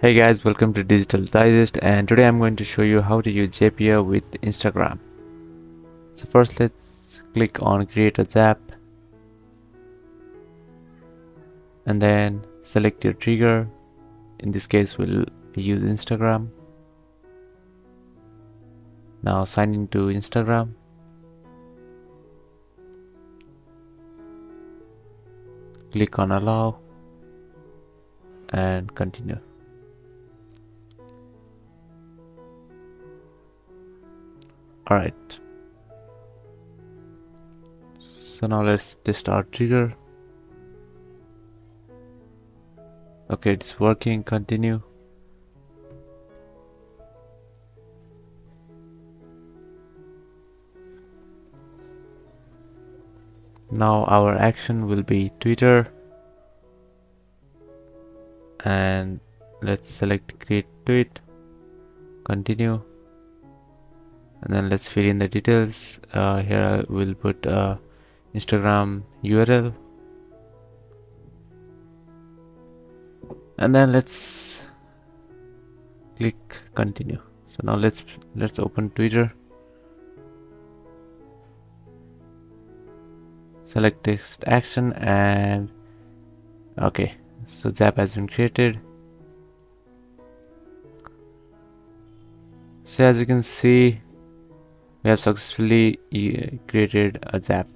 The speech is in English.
Hey guys, welcome to Digital Digest, and today I'm going to show you how to use Zapier with Instagram. So first let's click on create a Zap and then select your trigger. In this case we'll use Instagram. Now sign into Instagram. Click on allow and continue. Alright. So now let's test our trigger. Okay, it's working, continue. Now our action will be Twitter, and let's select create tweet, continue, and then let's fill in the details. Here I will put Instagram URL, and then let's click continue. So now let's open Twitter, select text action, and okay, so Zap has been created. So as you can see, we have successfully created a Zap.